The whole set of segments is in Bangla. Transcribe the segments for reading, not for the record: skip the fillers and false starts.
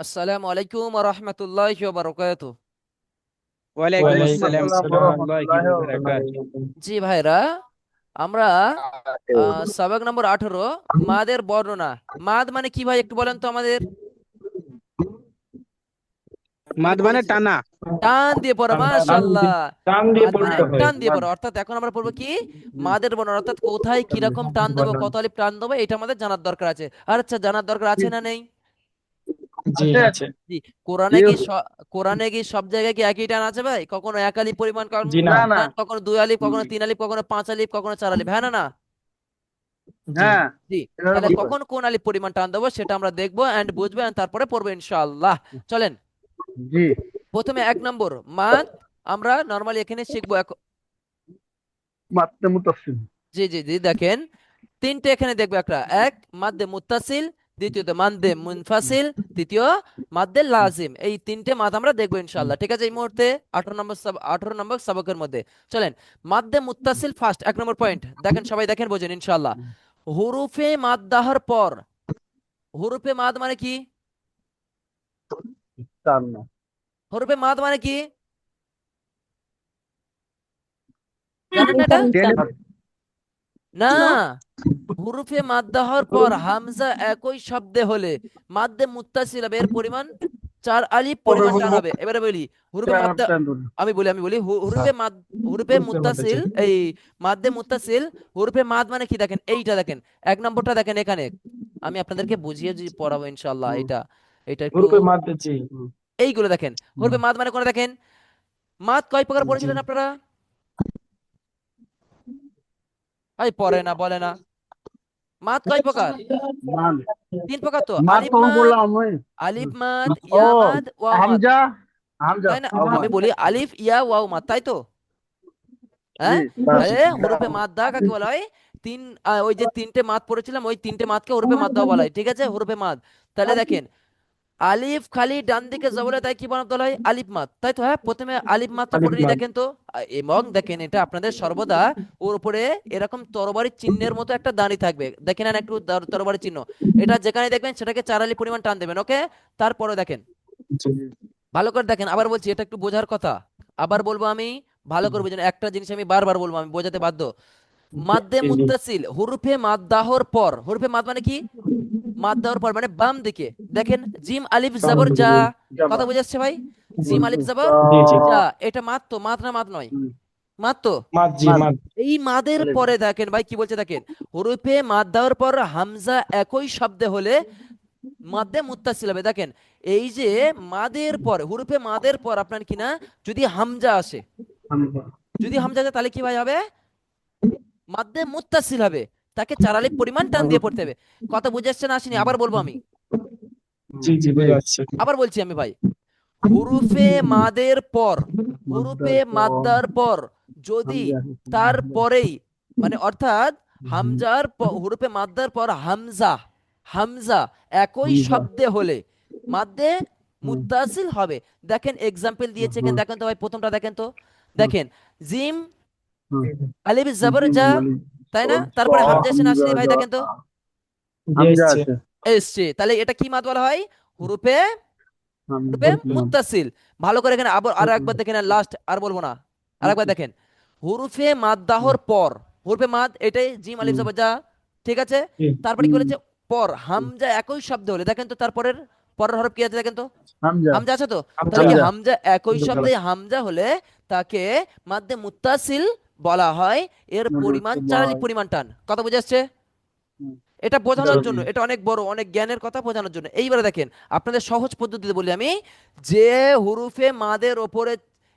আসসালামু আলাইকুম ওয়া রাহমাতুল্লাহি ওয়া বারাকাতুহু। ওয়ালাইকুম ওয়ালাইকুম আসসালাম আসসালাম ওয়া রহমতুল্লাহি রাহমাতুল্লাহি ওয়া ওয়া বারাকাতুহু। বারাকাতুহু। জি ভাইরা, আমরা সাবাক নম্বর 18 মাদের বর্ণনা। মাদ মানে কি ভাই একটু বলেন তো আমাদের। আমি মাদ মানে বলেছিলাম টানা। টান দিয়ে পড়ো, টান মাশাআল্লাহ। দিয়ে টান দিয়ে মাদ মানে পড়তে হয়। টান দিয়ে পড়ো, অর্থাৎ এখন আমরা পড়বো কি মাদের বর্ণনা, অর্থাৎ কোথায় কিরকম টান দেবো, কত আলিফ টান দেবো, এটা আমাদের জানার দরকার আছে। আর আচ্ছা, জানার দরকার আছে না নেই? জি আছে। জি। কোরআনে কি কোরআনে কি সব জায়গায় কি একই টান আছে ভাই? কখনো এক আলিফ পরিমাণ জি না। টান, কখনো দুই আলিফ, কখনো তিন আলিফ, কখনো পাঁচ আলিফ, কখনো চার আলিফ, হ্যাঁ না না? জি জি। তাহলে কখন কোন আলিফ পরিমাণ টান দেবো সেটা আমরা দেখবো এন্ড বুঝবো and তারপরে পড়বো ইনশাআল্লাহ। চলেন, প্রথমে এক নম্বর মাদ। আমরা নর্মালি এখানে শিখবো জি জি জি, দেখেন তিনটে এখানে দেখবো একটা। এক মাদ্দে মুত্তাসিল, দ্বিতীয়ত মাদ্দে মুনফাসিল, তৃতীয় মাদ্দে লাজিম। এই তিনটে মাদ আমরা দেখবো ইনশাআল্লাহ, ঠিক আছে? এই মুহূর্তে 18 নম্বর সবকের মধ্যে। চলেন, মাদ্দে মুত্তাসিল ফার্স্ট, 1 নম্বর পয়েন্ট দেখেন, সবাই দেখেন বোঝেন ইনশাআল্লাহ। হুরুফে মাদ্দাহার পর, হুরুফে মাদ মানে কি? হরফে মাদ মানে কি জানেন না এটা? না, হুরুফে মাদ্দা হওয়ার পর হামজা একই শব্দে হলে মাদ্দে মুত্তাসিল হবে, এর পরিমাণ চার আলিফ পরিমাণ টান হবে। এবারে বলি হুরুফে মাদ্দা, আমি বলি হুরুফে মাদ, হুরুফে মুত্তাসিল, এই মাদ্দে মুত্তাসিল হুরুফে মাদ মানে কি দেখেন, এইটা দেখেন, 1 নম্বরটা দেখেন এখানে। আমি আপনাদেরকে বুঝিয়ে পড়াবো ইনশাআল্লাহ। এটা এটা একটু, গ্রুপে মারতে জি। এইগুলো দেখেন। হুরুফে মাদ মানে কোন দেখেন, মাদ কয় প্রকার জি পড়েছিলেন আপনারা? এই পড়ে না, বলে না। মাদ কয় প্রকার? 3 প্রকার তো, আলিফ মাদ, আলিফ মাদ, ইয়া মাদ, ওয়াও মাদ, তাই না? আমি বলি আলিফ ইয়া ওয়াও মাদ, তাই তো? হ্যাঁ। তাহলে হরফে মাদ্দা কাকে বলা হয়? তিন ওই যে তিনটে মাদ পড়েছিলাম, ওই তিনটে মাদকে হরফে মাদ্দা বলা হয়, ঠিক আছে? হরফে মাদ। তাহলে দেখেন, আলিফ খালি ডান দিকে জবরে, তাই কি বানাতে হয়? আলিফ মাদ, তাই তো? হ্যাঁ, প্রথমে আলিফ মাদটা আলিফ পড়ে নি মাদ। দেখেন তো। এবং দেখেন এটা আপনাদের সর্বদা ওর উপরে এরকম তরবারি চিহ্নের মতো একটা দাঁড়ি থাকবে, দেখেন না একটু তরবারি চিহ্ন। এটা যেখানে দেখবেন সেটাকে চার আলিফ পরিমাণ টান দেবেন, ওকে? তারপরে দেখেন, জি ভালো করে দেখেন, আবার বলছি এটা একটু বোঝার কথা। আবার বলবো আমি, ভালো করে বুঝেন, একটা জিনিস আমি বারবার বলবো, আমি বোঝাতে বাধ্য। মাদ্দে জি জি। মুত্তাসিল হুরুফে মাদ্দাহর পর, হুরুফে মাদ মানে কি? মাদ্দাহর পর মানে বাম দিকে দেখেন, জিম আলিফ জবর যা। কথা বুঝে আসছে ভাই? জিম আলিফ জবর জি জি। যা, এটা মাদ তো, মাদ না মাদ নয়? মাদ তো। মাদ জি মাদ। এই মাদের পরে দেখেন ভাই কি বলছে, দেখেন হুরুফে মাদ দেওয়ার পর হামজা একই শব্দে হলে মাদ্দে মুত্তাসিল হবে। দেখেন, এই যে মাদের পর, হুরুফে মাদের পর আপনার কিনা যদি হামজা আসে, যদি হামজা আসে তাহলে কি ভাই হবে? মাদ্দে মুত্তাসিল হবে, তাকে চার আলিফ পরিমাণ টান দিয়ে পড়তে হবে। কথা বুঝে আসছে না আসেনি? আবার বলবো আমি, জি জি বুঝে যাচ্ছে। আবার বলছি আমি ভাই। হুরুফে মাদের পর, হুরুফে মাদ্দার পর যদি তার পরেই, মানে অর্থাৎ হামজার হুরুফে মাদ্দার পর হামজা, হামজা একই শব্দে হলে মাদ্দে মুত্তাসিল হবে। দেখেন এক্সাম্পল দিয়েছে এখানে, দেখেন তো ভাই, প্রথমটা দেখেন তো। দেখেন, জিম আলিফ জবর যা, তাই না? তারপরে হামজা এসে না আসেনি ভাই? দেখেন তো, জি এসছে। এসছে। তাহলে এটা কি মাদ বলা হয়? হুরুফে, হুরুফে মুত্তাসিল। ভালো করে এখানে আবার আর একবার দেখেন, লাস্ট আর বলবো না, আর একবার দেখেন। হুরুফে মাদ্দাহর পর, হুরুফে মাদ এটাই জিম আলিফ জবর যা, ঠিক আছে? জি তারপরে কি বলেছে? পর হামজা একই শব্দ হলে, দেখেন তো তারপরের পরের হরফ কি আছে দেখেন তো। হামজা আছে তো? হামজা। তাহলে কি হামজা একই শব্দে হামজা হলে তাকে মাদ্দে মুত্তাসিল বলা হয়। এর পরিমাণ চারালি পরিমাণ টান। কথা বুঝে আসছে? এটা জি বোঝানোর জন্য, এটা অনেক বড় অনেক জ্ঞানের কথা বোঝানোর জন্য। এইবারে দেখেন, আপনাদের সহজ পদ্ধতিতে বলি আমি, যে হুরুফে মাদের ওপরে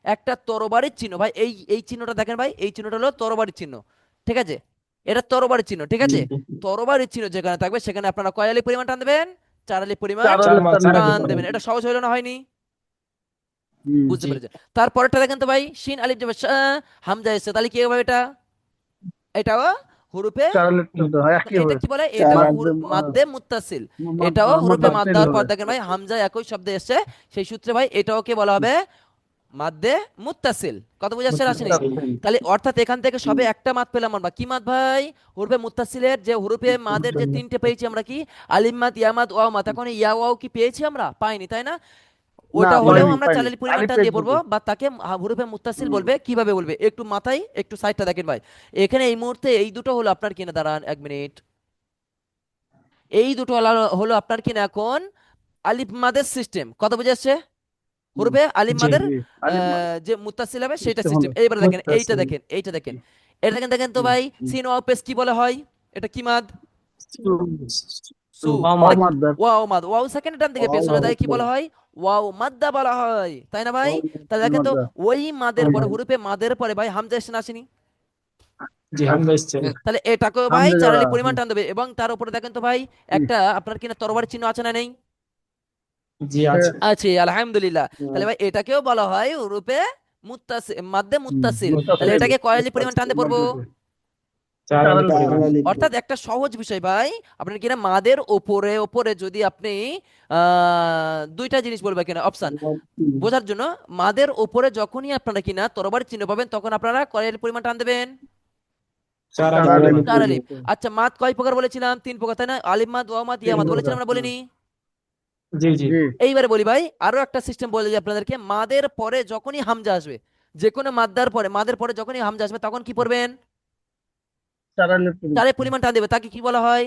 একটা তরবারির চিহ্ন ভাই, এই এই চিহ্নটা দেখেন ভাই, এই চিহ্নটা হলো তরবারির চিহ্ন, ঠিক আছে? এটা তরবারির চিহ্ন, ঠিক জি আছে? জি। তরবারির চিহ্ন যেখানে থাকবে সেখানে আপনারা কয় আলিফ পরিমাণ টান দেবেন? চার আলিফ পরিমাণ চার আলিফ টান পরিমাণ। দেবেন। এটা সহজ হইলো না, হয়নি? বুঝতে জি পেরেছেন? তারপরেরটা দেখেন তো ভাই, শিন আলিফ যাবে হামজা এসছে, তাহলে কি হবে এটা? এটাও হুরুফে, এটা কি বলে, চার এটাও আলিফ। মাদ্দে মুত্তাসিল। এটাও হুরুফে মাদ দেওয়ার পর দেখেন ভাই হামজা একই শব্দে এসছে, সেই সূত্রে ভাই এটাও কি বলা হবে? মাদ্দে মুত্তাসিল। কত বুঝে আসছে আসেনি? মুত্তাসিল। তাহলে অর্থাৎ এখান থেকে সবে একটা মাদ পেলাম আমরা, কি মাদ ভাই? হুরফে মুত্তাসিলের যে হুরুফে মাদের যে তিনটে পেয়েছি আমরা, কি আলিম মাদ, ইয়া মাদ, ওয়াও মাদ। এখন ইয়া ওয়াও কি পেয়েছি আমরা? পাইনি, তাই না? না ওটা হলেও পাইনি আমরা পাইনি চালালি পরিমাণটা আলিফ দিয়ে শুধু। পড়বো, বা তাকে হুরুফে মুত্তাসিল বলবে। কিভাবে বলবে একটু মাথায় একটু সাইডটা দেখেন ভাই। এখানে এই মুহূর্তে এই দুটো হলো আপনার কিনা, দাঁড়ান 1 মিনিট, এই দুটো হলো আপনার কিনা এখন আলিফ মাদের সিস্টেম। কত বুঝে আসছে? হুরফে আলিফ জি মাদের আলিফ মাদ যে মুত্তাসিল হবে সেটা ইসতে সিস্টেম। হলো এইবার দেখেন, এইটা মুত্তাসিল। দেখেন, এইটা দেখেন, এটা দেখেন, দেখেন তো ভাই, সিন ওয়াও পেশ কি বলা হয়? এটা কি মাদ? সু। ওয়াও ওয়াও মাদ। মাদ্দার ওয়াও মাদ, ওয়াও সেকেন্ড টান থেকে পেছনে ওয়াও দেয় কি বলা হয়? ওয়াও মাদ্দা বলা হয়, তাই না ভাই? তাহলে দেখেন তো, মাদ্দার ওই মাদের পরে, হুরুফে মাদের পরে ভাই হামজা এসে না আসেনি? জি হামজা এসছে। তাহলে এটাকেও ভাই হামজা চারালি যারা পরিমাণ টান দেবে। এবং তার উপরে দেখেন তো ভাই, একটা আপনার কিনা তরবারি চিহ্ন আছে না নেই? জি আছে। আছে, আলহামদুলিল্লাহ। তাহলে ভাই এটাকেও বলা হয় হুরুফে মুত্তাসিল, মাদ্দে মুত্তাসিল। তাহলে মুত্তাসিল এটাকে কয় আলি পরিমাণ টানতে পড়বো? চার আলি চারালি পরিমাণ। পরিমাণ অর্থাৎ একটা সহজ বিষয় ভাই, আপনার কিনা মাদের ওপরে ওপরে যদি আপনি দুইটা জিনিস বলবে কিনা অপশন বোঝার জন্য, মাদের ওপরে যখনই আপনারা কিনা তরবারি চিহ্ন পাবেন, তখন আপনারা কয় আলি পরিমাণ টান দেবেন? চার আলি চারালি পরিমাণ। চার আলিফ। আচ্ছা, মাদ কয় প্রকার বলেছিলাম? 3 প্রকার, তাই না? আলিফ মাদ, ওয়া মাদ, ইয়া তিন মাদ বলেছিলাম প্রকার না, বলিনি? জি জি। জি এইবারে বলি ভাই, আরো একটা সিস্টেম বলে দিই আপনাদেরকে। মাদের পরে যখনই হামজা আসবে, যে কোনো মাদ্দার পরে, মাদের পরে যখনই হামজা আসবে, তখন কি পড়বেন? চারালি পরিমাণ চারের পরিমাণ টান দেবে। তাকে কি বলা হয়?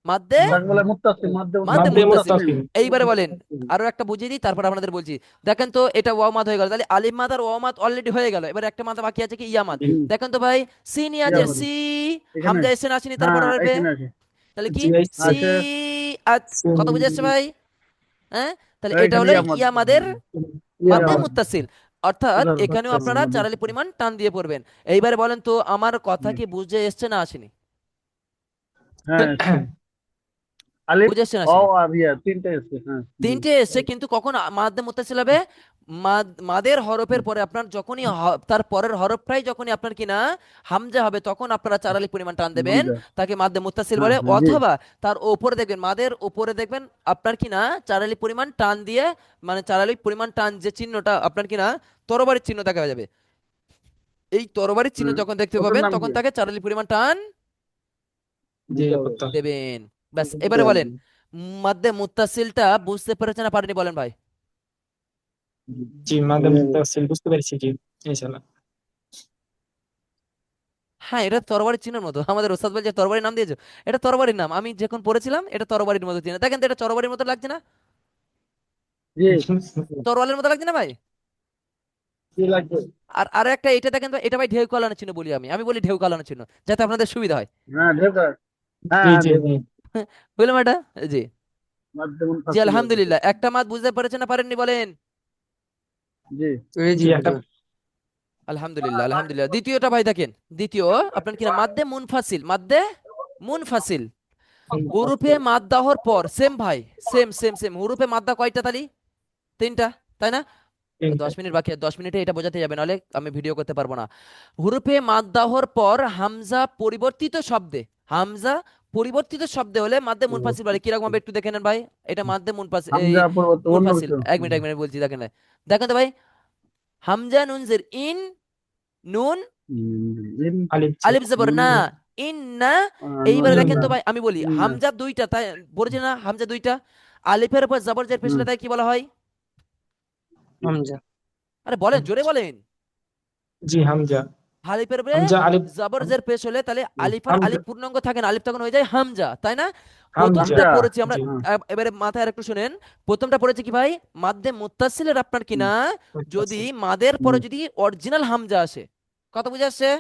মাদ্দে, তাকে বলে মুত্তাসিল মাদ্দে মাদ্দে মাদ্দে মুত্তাসিল। মুত্তাসিল। এইবারে বলেন, আরো একটা বুঝিয়ে দিই, তারপর আপনাদের বলছি। দেখেন তো, এটা ওয়াও মাদ হয়ে গেল। তাহলে আলিফ মাদ আর ওয়াও মাদ অলরেডি হয়ে গেল। এবার একটা মাদ বাকি আছে, কি ইয়া মাদ। জি দেখেন তো ভাই, সিন ইয়া ইয়া যে মাদ সি, এখানে হামজা এসে না আসেনি তারপর হ্যাঁ আসবে? এখানে আছে তাহলে কি জি এসছে। সি আছে আত। কত বুঝে আসছে ভাই? হ্যাঁ, তাহলে এটা এখানে হলো ইয়া মাদ ইয়া মাদের ইয়া মাদ্দে মাদ মুত্তাসিল। অর্থাৎ এখানেও আপনারা মুত্তাসিল। চারালি পরিমাণ টান দিয়ে পড়বেন। এইবারে বলেন তো, আমার কথা কি বুঝে এসছে না আসেনি? হ্যাঁ আলিফ বুঝে এসছে না ও আসেনি? আর ইয়া তিনটে আছে হ্যাঁ তিনটে এসছে, কিন্তু কখন মাদ্দে মুত্তাসিল হবে? মাদের হরফের পরে আপনার যখনই তার পরের হরফটাই যখনই আপনার কিনা হামজা হবে, তখন আপনারা চারালি পরিমাণ টান দেবেন। হামজা তাকে মাদ্দে মুত্তাসিল হ্যাঁ বলে। হ্যাঁ জি অথবা তার উপরে দেখবেন, মাদের উপরে দেখবেন আপনার কিনা চারালি পরিমাণ টান দিয়ে, মানে চারালি পরিমাণ টান যে চিহ্নটা আপনার কিনা তরবারির চিহ্ন দেখা যাবে, এই তরবারির চিহ্ন হ্যাঁ যখন দেখতে ওটার পাবেন, নাম তখন কি তাকে চারালি পরিমাণ টান জি দিতে হবে করতে। দেবেন। ব্যাস, এবারে বলেন, মাদ্দে মুত্তাসিলটা বুঝতে পেরেছেন না পারেনি বলেন ভাই? জি মাদ্দে মুত্তাসিল বুঝতে পেরেছি জি ইনশাআল্লাহ। হ্যাঁ, এটা তরবারির চিহ্নের মতো। আমাদের ওস্তাদ বলছে তরবারির নাম দিয়েছো, এটা তরবারির নাম। আমি যখন পড়েছিলাম, এটা তরবারির মতো চিহ্ন। দেখেন তো, এটা তরবারির মতো লাগছে না? জি তরোয়ালের মতো লাগছে না ভাই? কি লাগবে আর আর একটা এটা দেখেন তো, এটা ভাই ঢেউ কালানোর চিহ্ন বলি আমি, বলি ঢেউ কালানোর চিহ্ন, যাতে আপনাদের সুবিধা হয়। হ্যাঁ ঢেকা হ্যাঁ জি হ্যাঁ জি ঢেকা জি। বুঝলাম এটা? জি। মাধ্যমন জি ফাসিল আলহামদুলিল্লাহ, একটা মাদ বুঝতে পেরেছেন না পারেননি বলেন? জি জি একটা। আলহামদুলিল্লাহ, আলহামদুলিল্লাহ। দ্বিতীয়টা ভাই দেখেন, দ্বিতীয় আপনার কিনা মাদ্দে মুনফাসিল, মাদ্দে মুনফাসিল। হুরুফে মাদ্দা হওয়ার পর সেম ভাই, সেম সেম সেম। হুরুফে মাদ্দা কয়টা তালি? 3টা, তাই না? 10 মিনিট বাকি, 10 মিনিটে এটা বোঝাতে যাবে, নাহলে আমি ভিডিও করতে পারবো না। হুরুফে মাদ্দাহর পর হামজা পরিবর্তিত শব্দে, হামজা পরিবর্তিত শব্দে হলে মাদ্দে মুনফাসিল বলে। কিরকম হবে একটু দেখে নেন ভাই। এটা মাদ্দে মুনফাসিল, এই হামজা পরিবর্তে অন্য মুনফাসিল। কিছু 1 মিনিট 1 মিনিট বলছি, দেখেন না। দেখেন তো ভাই, হামজা নুন জের ইন, নুন ইন আলিফ আলিফ জবর না, নুন ইন না। নুন এইবারে দেখেন না তো ভাই, আমি বলি ইন না হামজা দুইটা, তাই বলছি না? হামজা দুইটা, আলিফের উপর জবর জের পেছলে তাই কি বলা হয়? হামজা। আরে বলেন, জোরে বলেন। জি হামজা। আলিফের উপরে হামজা আলিফ। জবর জের পেশ হলে, তাহলে আলিফ আর হামজা আলিফ পূর্ণাঙ্গ থাকে না, আলিফ তখন হয়ে যায় হামজা, তাই না? হামজা প্রথমটা হামজা পড়েছি আমরা। জি। হ্যাঁ এবারে মাথায় আর একটু শুনেন। প্রথমটা পড়েছি কি ভাই? মাদ্দে মুত্তাসিলের আপনার কিনা যদি মুত্তাসিল। মাদের পরে হুম, যদি অরিজিনাল হামজা আসে, কথা বুঝে আসছে?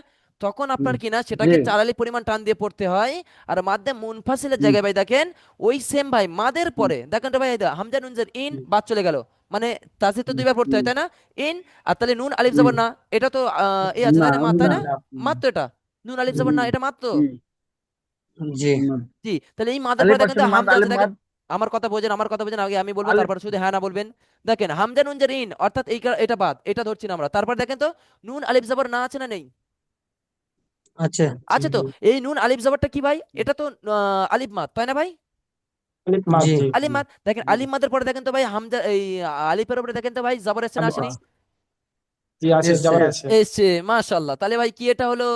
তখন হুম, আপনার কিনা জি সেটাকে চারালি পরিমাণ টান দিয়ে পড়তে হয়। আর মাদ্দে মুনফাসিলের হুম, জায়গায় ভাই দেখেন, ওই সেম ভাই মাদের হুম, পরে দেখেন তো ভাই, এই হামজা নুনজের ইন বাদ চলে গেল, মানে তাসদিদ তো দুইবার পড়তে হুম, হয়, তাই না? ইন। আর তাহলে নুন আলিফ হুম, জবর না, এটা তো এ আছে না তাই না, মা, তাই না না? মাত্র এটা নুন আলিফ জবর হুম, না, এটা মাত্র। হুম, জি হুম। জি, তাহলে এই মাদের পরে আলিফ দেখেন আছে তো মাদ হামজা আছে, আলিফ দেখেন। মাদ আমার কথা বোঝেন, আমার কথা বোঝেন, আগে আমি বলবো, আলিফ তারপর শুধু হ্যাঁ না বলবেন। দেখেন হামজা নুন যে ইন, অর্থাৎ এই এটা বাদ, এটা ধরছি না আমরা। তারপর দেখেন তো, নুন আলিফ জবর না আছে না নেই? আচ্ছা জি আছে তো। এই নুন আলিফ জবরটা কি ভাই? এটা তো আলিফ মাদ, তাই না ভাই? আলিফ মাদ জি জি আলিফ মাদ। দেখেন আলিফ মাদের পরে দেখেন তো ভাই হামজা এই আলিফের উপরে দেখেন তো ভাই জবর এসছে না আলিফ আসেনি? জি আছে এসছে জবর আছে এসছে, মাশাআল্লাহ। তাহলে ভাই কি এটা হলো,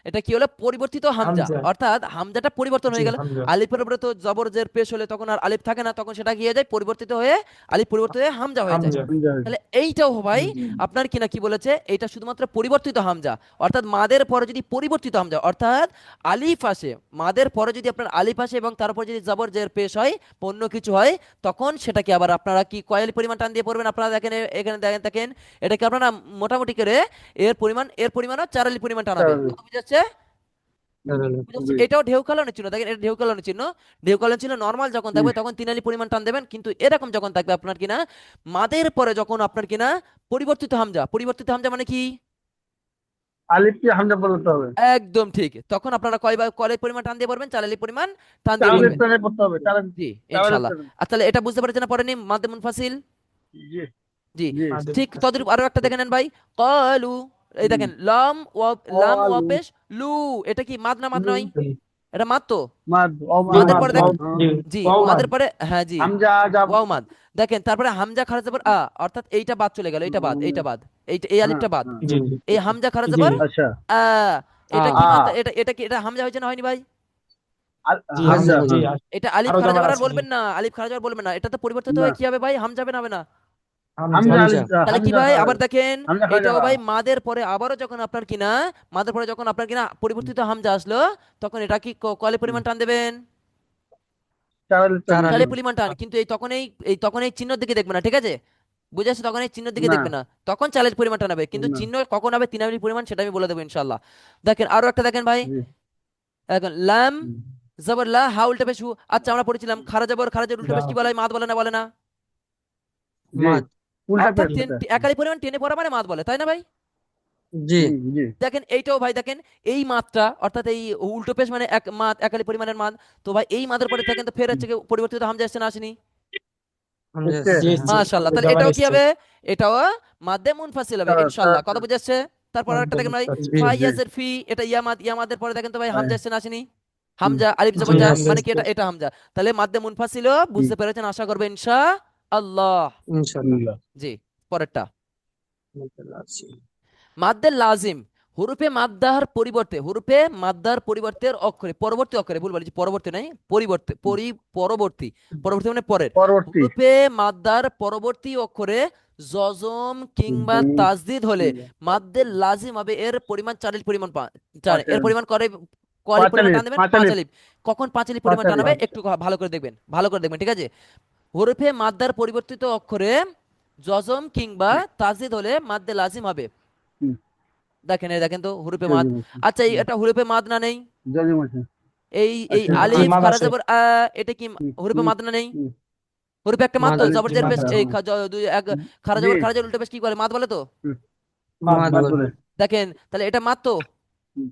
এটা কি হলো, পরিবর্তিত হামজা, হামজা অর্থাৎ হামজাটা পরিবর্তন জি হয়ে গেল। হামজা আলিফের উপরে তো জবর জের পেশ হলে তখন আর আলিফ থাকে না, তখন সেটা কি হয়ে যায়, পরিবর্তিত হয়ে আলিফ পরিবর্তিত হয়ে হামজা হয়ে যায়। হামজা তাহলে এইটাও ভাই হুম, আপনার কিনা কি বলেছে, এটা শুধুমাত্র পরিবর্তিত হামজা, অর্থাৎ মাদের পরে যদি পরিবর্তিত হামজা অর্থাৎ আলিফ আসে, মাদের পরে যদি আপনার আলিফ আসে এবং তারপর যদি জবর জের পেশ হয়, অন্য কিছু হয়, তখন সেটাকে আবার আপনারা কি কয়ালি পরিমাণ টান দিয়ে পড়বেন। আপনারা দেখেন এখানে দেখেন এটাকে আপনারা মোটামুটি করে এর পরিমাণও 4 আলি পরিমাণ টানাবে। চার। কথা বুঝাচ্ছে? জি এটাও ঢেউ কালানোর চিহ্ন, দেখেন এটা ঢেউ কালানোর চিহ্ন। ঢেউ কালানোর চিহ্ন নর্মাল যখন জি। থাকবে তখন 3 আলি পরিমাণ টান দেবেন, কিন্তু এরকম যখন থাকবে আপনার কিনা মাদের পরে যখন আপনার কিনা পরিবর্তিত হামজা, পরিবর্তিত হামজা মানে কি, আলিফকে হামজা বলতে হবে। একদম ঠিক, তখন আপনারা কয় পরিমাণ টান দিয়ে পড়বেন, 4 আলি পরিমাণ টান দিয়ে চার আলিফ পড়বেন। টানে পড়তে হবে। জি, চার আলিফ ইনশাআল্লাহ। টানে। আচ্ছা তাহলে এটা বুঝতে পারছেন না, পড়েনি মাদ্দে মুনফাসিল? জি জি, জি। মাদের ঠিক তদ্রূপ আরো একটা দেখে নেন ভাই, কলু। এই দেখেন লাম আলু ওয়াপেশ লু, এটা কি মাদ না মাদ লু নয়? এটা মাদ তো। মাদ ও মাদের মাদ পরে মাদ দেখেন, জি জি ওয়াও মাদ মাদের পরে, হ্যাঁ জি, হামজা যাব। ওয়াও মাদ। দেখেন তারপরে হামজা খারা যাবার অর্থাৎ এইটা বাদ চলে গেল, এইটা বাদ, এই হ্যাঁ আলিফটা বাদ। হ্যাঁ। জি জি এই হামজা খারা জি যাবার আচ্ছা। আ, এটা আ কি আ মাত্রা, এটা কি, এটা হামজা হয়েছে না হয়নি ভাই? জি হামজা হামজা জি হ্যাঁ। এটা আলিফ আরো খারা জবর যাবার আর আছে জি বলবেন না, আলিফ খারা যাবার বলবেন না, এটা তো পরিবর্তিত না হয়ে কি হবে ভাই, হামজা হবে না? হামজা হামজা হামজা আলিফ তাহলে কি হামজা ভাই, খারাপ। আবার দেখেন হামজা খারাপ এটাও জায়গা। ভাই মাদের পরে আবারও যখন আপনার কিনা মাদের পরে যখন আপনার কিনা পরিবর্তিত হামজা আসলো, তখন এটা কি কলে পরিমাণ টান দেবেন, চার আলিফ টানে। চার চালে আলিফ পরিমাণ টান, কিন্তু এই তখন এই চিহ্নের দিকে দেখবে না, ঠিক আছে? বুঝে আসছে, তখন এই চিহ্নের দিকে না দেখবে না, তখন চালের পরিমাণটা নেবে, কিন্তু না। চিহ্ন কখন হবে 3 আলির পরিমাণ সেটা আমি বলে দেবো ইনশাল্লাহ। দেখেন আরো একটা দেখেন ভাই, জি এখন লাম জবর লা হা উল্টে পেশ হু। আচ্ছা আমরা পড়েছিলাম খারা জবর উল্টে পেশ কি বলে হয়, মাদ বলে না বলে না? জি মাদ উল্টা অর্থাৎ পেশ এটা। এক আলি পরিমাণ টেনে পড়া মানে মাদ বলে, তাই না ভাই? জি জি দেখেন এইটাও ভাই দেখেন, এই মাত্রা অর্থাৎ এই উল্টো পেশ মানে এক মাদ, একালি পরিমাণের মাদ। তো ভাই এই মাদের পরে দেখেন তো ফের হচ্ছে কি পরিবর্তিত হামজা আসছে না আসেনি? হামজা এসছে এসছে জি হ্যাঁ জি মাশাআল্লাহ। তাহলে জবর এটাও কি এসছে হবে, এটাও মাদ্দে মুনফাসিল হবে চার চার ইনশাআল্লাহ। কথা চার। বুঝে আসছে? তারপর আরেকটা দেখেন ভাই, জি জি ফা জি ইয়াজের ফি, এটা ইয়ামাদের পরে দেখেন তো ভাই হ্যাঁ। হামজা আসছে না আসেনি? হামজা আলিফ জি জবর যা হামজা মানে কি, এসছে এটা হামজা। তাহলে মাদ্দে মুনফাসিল বুঝতে পেরেছেন আশা করবে ইনশাআল্লাহ। ইনশাআল্লাহ জি, পরেরটা আছি মাদ্দে লাজিম। হুরুফে মাদ্দার পরিবর্তের অক্ষরে, পরবর্তী অক্ষরে, ভুল বলেছি, পরবর্তী নাই, পরিবর্তে পরবর্তী, পরবর্তী মানে পরের। পরবর্তী। হুরুফে মাদ্দার পরবর্তী অক্ষরে জজম কিংবা তাজদিদ হলে মাদ্দে লাজিম হবে, এর পরিমাণ 4 আলিফ পরিমাণ এর পরিমাণ করে কয় আলিফ পাঁচ পরিমাণ আলিফ টান দেবেন, পাঁচ 5 আলিফ আলিফ। কখন 5 আলিফ পাঁচ পরিমাণ আলিফ। টানাবে একটু ভালো করে দেখবেন, ভালো করে দেখবেন, ঠিক আছে? হুরুফে মাদ্দার পরিবর্তিত অক্ষরে জজম কিংবা তাজদিদ হলে মাদ্দে লাজিম হবে। হুম, দেখেন এই দেখেন তো হুরুফে মাদ। জজিম আছে। আচ্ছা এটা হুরুফে মাদ না নেই? জজিম আছে। এই এই আছে। জি আলিফ মাদ খারা আছে জবর এটা কি হুম, হুরুফে হুম, মাদ না নেই? হুম। হুরুফে একটা মাদ মাদ তো, আছে জবর জি জের মাদ পেশ আছে এই হ্যাঁ। খারা জি জবর উল্টো পেশ কি বলে, মাদ বলে তো। হুম, মাদ মাদ মাদ মাদ বলে বলে। দেখেন তাহলে এটা মাদ তো। হুম,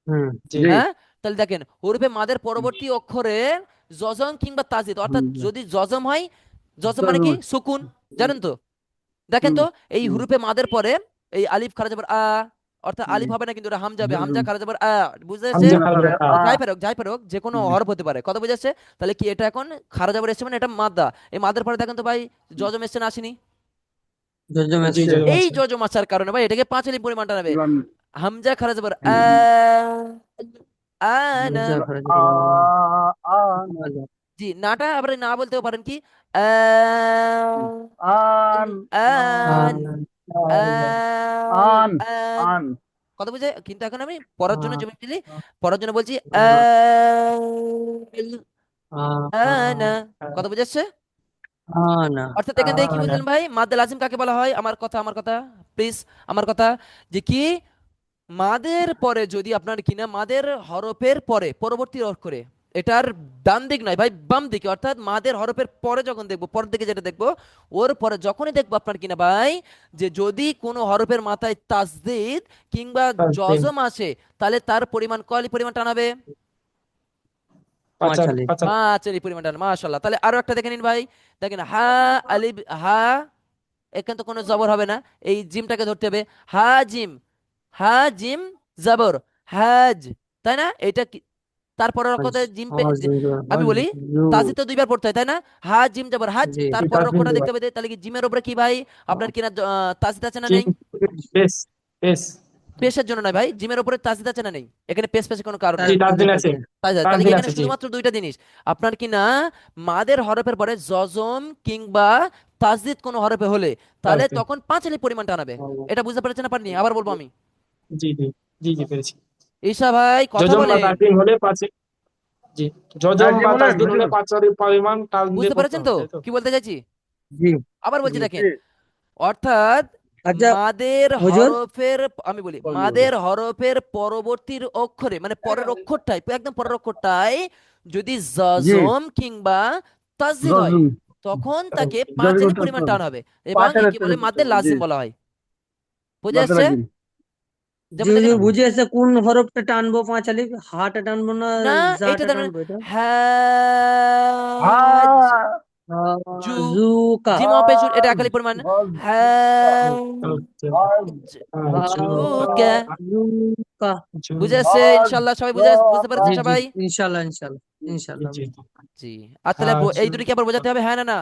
হুম জি জি হ্যাঁ, তাহলে দেখেন হুরুফে মাদের পরবর্তী অক্ষরে জজম কিংবা তাজিদ, অর্থাৎ হুম, যদি জজম হয়, জজম মানে জজিম কি, আছে। সুকুন, জানেন তো? দেখেন হুম, তো এই হুম, হুরুফে মাদের পরে এই আলিফ খারা যাবার অর্থাৎ হুম। আলিফ হবে না, কিন্তু ওটা হামজা হবে, হামজা জজিম খারা যাবার বুঝতে পারছে? হামজা না খারাপ করে তো আ। যাই পারুক যে কোনো হুম, হরফ হতে পারে, কথা বুঝে যাচ্ছে? তাহলে কি এটা এখন খারা যাবার এসছে মানে এটা মাদ্দা, এই মাদের পরে দেখেন তো ভাই জজম এসছে না আসেনি? জজম জি এসছে জজম এই আছে জজম আসার কারণে ভাই এটাকে 5 আলিফ পরিমাণটা নেবে। লাম। হামজা খারা যাবার হুম, আনা। হামজা খারাজ আ আ জি, নাটা আবার না বলতেও পারেন কি আন আন আন আন আন আন। আন কথা বুঝে, কিন্তু এখন আমি পড়ার জন্য জমি দিলি, পড়ার জন্য বলছি আনা। কথা বুঝাচ্ছে? আনা অর্থাৎ এখান থেকে কি আনা বুঝলেন ভাই, মাদ্দে লাজিম কাকে বলা হয়? আমার কথা প্লিজ, আমার কথা, যে কি মাদের পরে যদি আপনার কিনা মাদের হরফের পরে পরবর্তী অক্ষরে, এটার ডান দিক নয় ভাই, বাম দিকে, অর্থাৎ মাদের হরফের পরে যখন দেখবো, পরের দিকে যেটা দেখবো, ওর পরে যখনই দেখবো আপনার কিনা ভাই, যে যদি কোনো হরফের মাথায় তাসদিদ কিংবা তাসদিদ জজম আসে, তাহলে তার পরিমাণ কয়লি পরিমাণ টানাবে, পাঁচ আলিফ 5 আলি পরিমাণ টানাবে। মাশাআল্লাহ। তাহলে আরো একটা দেখে নিন ভাই, দেখেন হা আলিফ হা, এখানে তো কোনো জবর হবে না, এই জিমটাকে ধরতে হবে, হা জিম, হা জিম জবর, হাজ, তাই না? এটা কি তারপরের অক্ষরে জিম হাজির আমি বলি হাজু তাজি তো দুইবার পড়তে হয় তাই না, হা জিম যাবার হাজ, জি তারপরের তাজিম অক্ষরটা দুবার দেখতে পাবে, তাহলে কি জিমের উপরে কি ভাই আপনার কিনা তাজিদ আছে না জিম নেই? পেস পেস পেশের জন্য নয় ভাই, জিমের উপরে তাজিদ আছে না নেই? এখানে পেশ পেশে কোনো কারণ জি নেই। তাজিম আছে তাহলে কি তাজিম এখানে আছে জি শুধুমাত্র দুইটা জিনিস, আপনার কি না মাদের হরফের পরে জজম কিংবা তাসদিদ কোনো হরফে হলে তাহলে তাজিম তখন পাঁচ আলিফ পরিমাণ টানাবে। এটা বুঝতে পেরেছেন না পারেননি? আবার বলবো আমি। জি জি জি জি পেরেছি ঈশা ভাই কথা জজম বা বলেন। তাসদিম হলে পাঁচ জি হ্যাঁ জজম জি বা বলেন তাসদিম হুজুর। হলে পাঁচ ওয়ারির পরিমাণ টান দিয়ে বুঝতে পড়তে পেরেছেন হবে তো তাই তো কি বলতে চাইছি? জি আবার বলছি জি দেখেন, জি অর্থাৎ আচ্ছা মাদের হুজুর হরফের, আমি বলি বলেন বলেন। মাদের হরফের পরবর্তীর অক্ষরে মানে পরের অক্ষরটাই একদম পরের অক্ষরটাই যদি জি জজম কিংবা তাসদিদ হয় জজুম তখন তাকে ওকে পাঁচ যদি আলিফ করতে পরিমাণ হবে টান হবে এবং পাঁচ হাজার একে টাকা বলে করতে মাদ্দে হবে জি লাজিম বলা হয়। বুঝে বাদ আসছে? রাখবেন। জি যেমন দেখেন, হুজুর বুঝে এসে কোন হরফটা টানবো পাঁচ আলিফ হাটা টানবো না না এইটা জাটা দেখবেন, টানবো এটা হাজ হ্যাঁ জু জুকা জিম অপে জুর, এটা একালি পরিমাণ, ওকে হাজ জুকা। জুকা বুঝে আসছে ইনশাল্লাহ? সবাই বুঝতে জি পেরেছেন জি সবাই? ইনশাল্লাহ ইনশাল্লাহ ইনশাল্লাহ জি জি। আর তাহলে এই দুটো কি আবার বোঝাতে হবে, হ্যাঁ না না?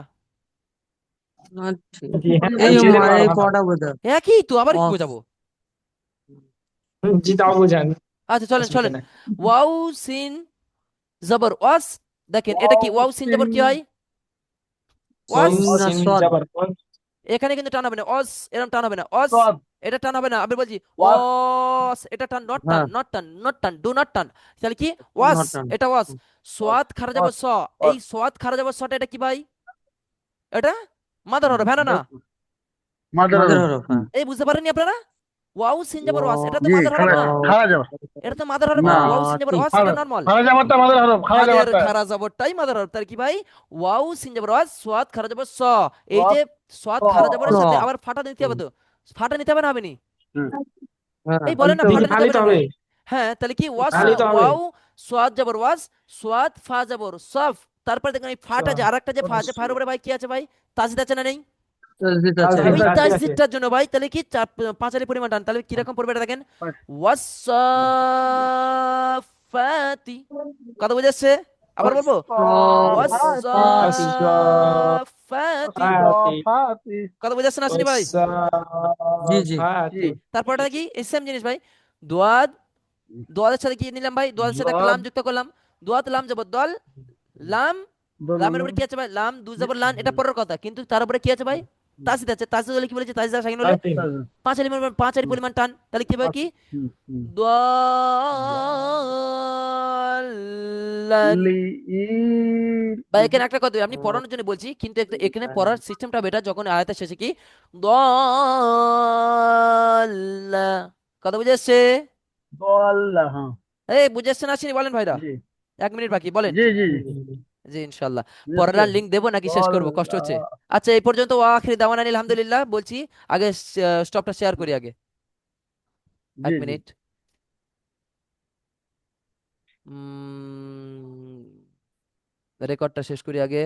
আচ্ছা জি হ্যাঁ এই জেরে এই বাংলা পড়া বোঝা একই তো, আবার কি অফ বোঝাবো? জি তাও বোঝান আচ্ছা চলেন অসুবিধা চলেন। নাই ওয়াও সিন জবর ওয়াস, দেখেন এটা কি ওয়াও সিন জবর কি হয়? ওয়াও ওয়াস। সিন না সিন সদ জাবার ওয়ান এখানে কিন্তু টান হবে না, অস এরকম টান হবে না, অস সব এটা টান হবে না। আমি বলছি ওয়াক ওয়াস, এটা টান, নট টান, হ্যাঁ নট টান, নট টান, ডু নট টান। তাহলে কি ওয়াস, নট টান এটা ওয়াস। ওয়াক সোয়াদ খারা যাব ওয়াক স, এই ওয়াক সোয়াদ খারা যাব সটা এটা কি ভাই? এটা মাদার হরফ, হ্যাঁ না না? মাদার মাদের হরফ। হরফ হ্যাঁ এই বুঝতে পারেননি আপনারা? ওয়াও সিন যাব ওয়াস, এটা তো জি মাদার হরফ খালা না, খালা যাও এটা তো মাদার হরফ না না। ওয়াও সিন যাব তি ওয়াস খালা এটা নরমাল। খালা যাবারটা মাদার হরফ খালা মাদের যাবারটা খারা জবরটাই মাদার হরফ। তার কি ভাই? ওয়াও সিন যাব ওয়াস, সোয়াদ খারা যাব স, এই যে ওয়াক সোয়াদ স খারা জবরের সাথে স আবার ফাটা দিতে হবে তো, ফাটা নিতে হবে না হবে নি? হুম হ্যাঁ এই বলেন না বলতে জি হবে ফাটা নিতে খালি হবে তো না হবে? হবে হ্যাঁ তাহলে কি ওয়াস, খালি তো হবে ওয়াও সোয়াদ জবর ওয়াস, সোয়াদ ফা জবর সফ, তারপরে দেখেন এই ফাটা যে আরেকটা যে ফা আছে, ফার উপরে ভাই কি আছে ভাই? তাসদিদ আছে না নেই? তসবিত আছে তাসদিদ ওই হ্যাঁ তাসদিদ আছে তাসদিদটার জন্য ভাই তাহলে কি পাঁচালি পরিমাণ টান, তাহলে কিরকম পড়বে এটা দেখেন, ওয়াসাফাতি। কথা বুঝে আসছে? আবার বলবো সফাতি ওয়াসাফাতি। আসাফাতি ফাতি কথা বুঝে আসছে না আসেনি ভাই? জি জি জি আসাফাতি তারপরটা কি সেম জিনিস ভাই, দোয়াদ, দোয়াদের সাথে কি নিলাম ভাই? দোয়াদের সাথে একটা জদ লাম যুক্ত করলাম, দোয়াত লাম যাব দল, লাম, লামের দোলন উপরে কি আছে ভাই? লাম দু যাবর লান, এটা পরের কথা, কিন্তু তার উপরে কি আছে ভাই? তাসদিদ আছে। তাসদিদ হলে কি বলেছে? তাসদিদ সাকিন হলে তাসদিদ পাঁচ আলি পরিমাণ টান, তাহলে কি ভাই কি হুম দাল্লান। লি ই বা এখানে একটা কথা আমি পড়ানোর জন্য বলছি, কিন্তু এখানে পড়ার সিস্টেমটা বেটার যখন আয়াতের শেষে কি দল্লা। কথা বুঝে আসছে? দোল্লা হ্যাঁ এই বুঝে আসছে না আসেনি বলেন ভাইরা? জি 1 মিনিট বাকি, বলেন। জি জি জি জি ইনশাল্লাহ। বুঝেছে পরের লিঙ্ক দেবো নাকি শেষ করবো? কষ্ট দোল্লা হচ্ছে। আচ্ছা এই পর্যন্ত আখিরি দাওয়ানা আলহামদুলিল্লাহ বলছি। আগে স্টপটা শেয়ার করি আগে। এক জি জি মিনিট। রেকর্ডটা শেষ করি আগে।